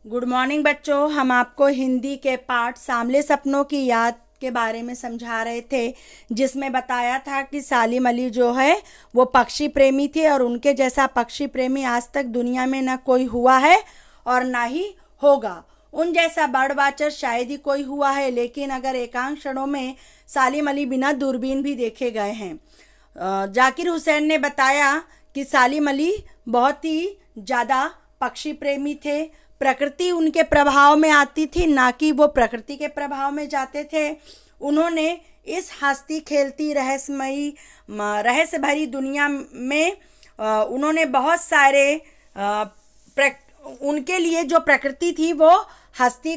Good morning बच्चों। हम आपको हिंदी के पाठ सांवले सपनों की याद के बारे में समझा रहे थे, जिसमें बताया था कि सालिम अली जो है वो पक्षी प्रेमी थे और उनके जैसा पक्षी प्रेमी आज तक दुनिया में ना कोई हुआ है और ना ही होगा। उन जैसा बर्ड वाचर शायद ही कोई हुआ है, लेकिन अगर एकांत क्षणों में सालिम अली बिना दूरबीन भी देखे गए हैं। जाकिर हुसैन ने बताया कि सालिम अली बहुत ही ज़्यादा पक्षी प्रेमी थे। प्रकृति उनके प्रभाव में आती थी, ना कि वो प्रकृति के प्रभाव में जाते थे। उन्होंने इस हंसती खेलती रहस्य भरी दुनिया में उन्होंने बहुत सारे उनके लिए जो प्रकृति थी वो हंसती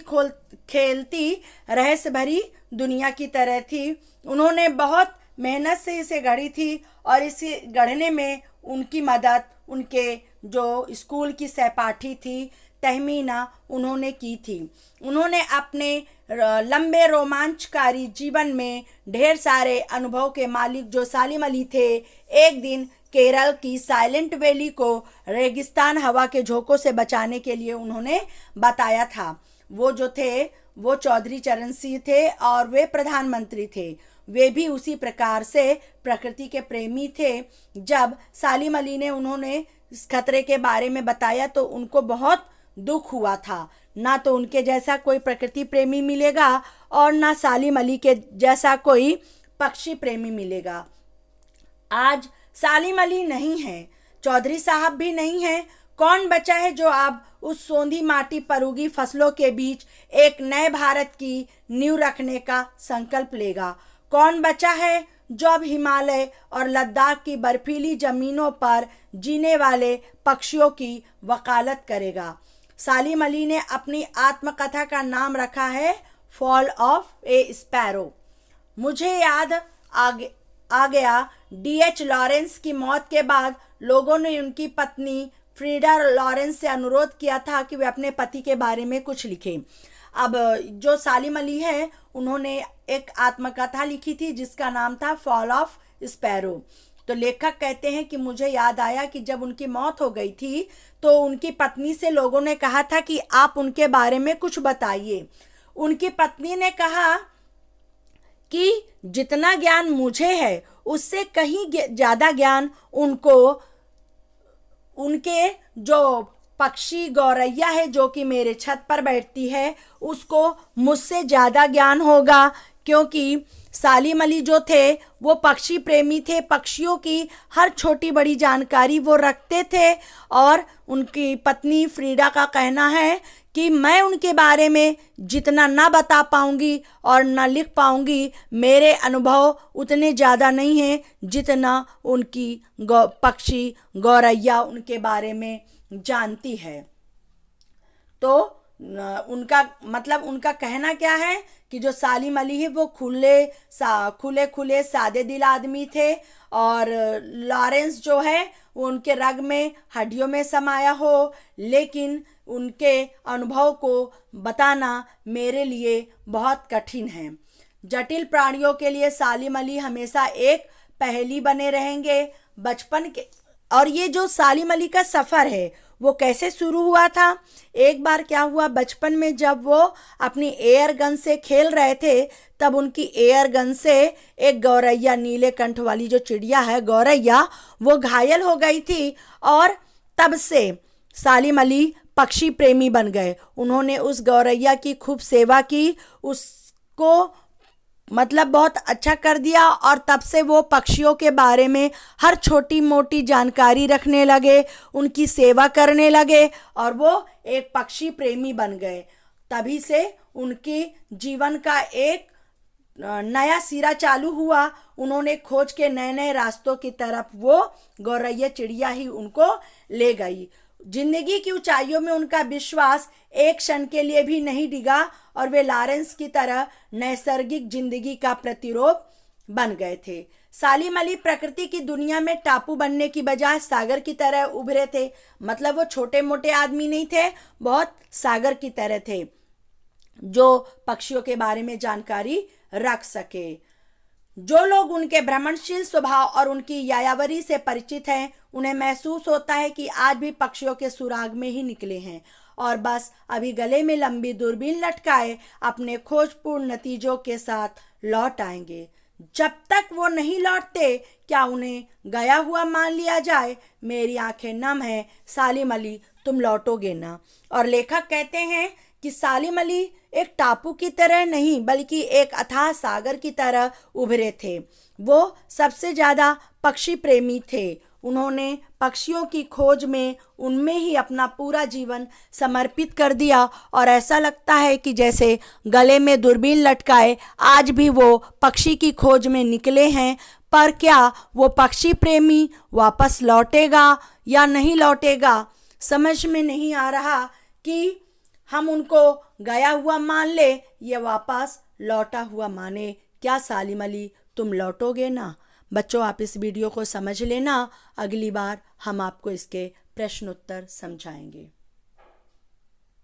खेलती रहस्य भरी दुनिया की तरह थी। उन्होंने बहुत मेहनत से इसे गढ़ी थी और इसे गढ़ने में उनकी मदद उनके जो स्कूल की सहपाठी थी तहमीना उन्होंने की थी। उन्होंने अपने लंबे रोमांचकारी जीवन में ढेर सारे अनुभव के मालिक जो सालिम अली थे, एक दिन केरल की साइलेंट वैली को रेगिस्तान हवा के झोंकों से बचाने के लिए उन्होंने बताया था। वो जो थे वो चौधरी चरण सिंह थे और वे प्रधानमंत्री थे। वे भी उसी प्रकार से प्रकृति के प्रेमी थे। जब सालिम अली ने उन्होंने इस खतरे के बारे में बताया तो उनको बहुत दुख हुआ था। ना तो उनके जैसा कोई प्रकृति प्रेमी मिलेगा और ना सालिम अली के जैसा कोई पक्षी प्रेमी मिलेगा। आज सालिम अली नहीं है, चौधरी साहब भी नहीं है। कौन बचा है जो अब उस सोंधी माटी पर उगी फसलों के बीच एक नए भारत की नींव रखने का संकल्प लेगा? कौन बचा है जो अब हिमालय और लद्दाख की बर्फीली जमीनों पर जीने वाले पक्षियों की वकालत करेगा? सालिम अली ने अपनी आत्मकथा का नाम रखा है फॉल ऑफ ए स्पैरो। मुझे याद आ गया D.H. लॉरेंस की मौत के बाद लोगों ने उनकी पत्नी फ्रीडा लॉरेंस से अनुरोध किया था कि वे अपने पति के बारे में कुछ लिखें। अब जो सालिम अली है उन्होंने एक आत्मकथा लिखी थी जिसका नाम था फॉल ऑफ स्पैरो। तो लेखक कहते हैं कि मुझे याद आया कि जब उनकी मौत हो गई थी तो उनकी पत्नी से लोगों ने कहा था कि आप उनके बारे में कुछ बताइए। उनकी पत्नी ने कहा कि जितना ज्ञान मुझे है उससे कहीं ज़्यादा ज्ञान उनको उनके जो पक्षी गौरैया है जो कि मेरे छत पर बैठती है उसको मुझसे ज़्यादा ज्ञान होगा, क्योंकि सालिम अली जो थे वो पक्षी प्रेमी थे। पक्षियों की हर छोटी बड़ी जानकारी वो रखते थे और उनकी पत्नी फ्रीडा का कहना है कि मैं उनके बारे में जितना ना बता पाऊंगी और ना लिख पाऊंगी, मेरे अनुभव उतने ज़्यादा नहीं हैं जितना उनकी पक्षी गौरैया उनके बारे में जानती है। तो उनका कहना क्या है कि जो सालिम अली है वो खुले सादे दिल आदमी थे और लॉरेंस जो है वो उनके रग में हड्डियों में समाया हो, लेकिन उनके अनुभव को बताना मेरे लिए बहुत कठिन है। जटिल प्राणियों के लिए सालिम अली हमेशा एक पहेली बने रहेंगे। बचपन के और ये जो सालिम अली का सफ़र है वो कैसे शुरू हुआ था? एक बार क्या हुआ, बचपन में जब वो अपनी एयर गन से खेल रहे थे तब उनकी एयर गन से एक गौरैया, नीले कंठ वाली जो चिड़िया है गौरैया, वो घायल हो गई थी और तब से सालिम अली पक्षी प्रेमी बन गए। उन्होंने उस गौरैया की खूब सेवा की, उसको बहुत अच्छा कर दिया और तब से वो पक्षियों के बारे में हर छोटी मोटी जानकारी रखने लगे, उनकी सेवा करने लगे और वो एक पक्षी प्रेमी बन गए। तभी से उनके जीवन का एक नया सिरा चालू हुआ। उन्होंने खोज के नए नए रास्तों की तरफ वो गौरैया चिड़िया ही उनको ले गई। जिंदगी की ऊंचाइयों में उनका विश्वास एक क्षण के लिए भी नहीं डिगा और वे लॉरेंस की तरह नैसर्गिक जिंदगी का प्रतिरूप बन गए थे। सालिम अली प्रकृति की दुनिया में टापू बनने की बजाय सागर की तरह उभरे थे। वो छोटे मोटे आदमी नहीं थे, बहुत सागर की तरह थे जो पक्षियों के बारे में जानकारी रख सके। जो लोग उनके भ्रमणशील स्वभाव और उनकी यायावरी से परिचित हैं, उन्हें महसूस होता है कि आज भी पक्षियों के सुराग में ही निकले हैं और बस अभी गले में लंबी दूरबीन लटकाए अपने खोजपूर्ण नतीजों के साथ लौट आएंगे। जब तक वो नहीं लौटते, क्या उन्हें गया हुआ मान लिया जाए? मेरी आंखें नम हैं सालिम अली, तुम लौटोगे ना? और लेखक कहते हैं कि सालिम अली एक टापू की तरह नहीं बल्कि एक अथाह सागर की तरह उभरे थे। वो सबसे ज़्यादा पक्षी प्रेमी थे। उन्होंने पक्षियों की खोज में उनमें ही अपना पूरा जीवन समर्पित कर दिया और ऐसा लगता है कि जैसे गले में दूरबीन लटकाए आज भी वो पक्षी की खोज में निकले हैं। पर क्या वो पक्षी प्रेमी वापस लौटेगा या नहीं लौटेगा, समझ में नहीं आ रहा कि हम उनको गया हुआ मान ले या वापस लौटा हुआ माने। क्या सालिम अली तुम लौटोगे ना? बच्चों, आप इस वीडियो को समझ लेना, अगली बार हम आपको इसके प्रश्न उत्तर समझाएंगे।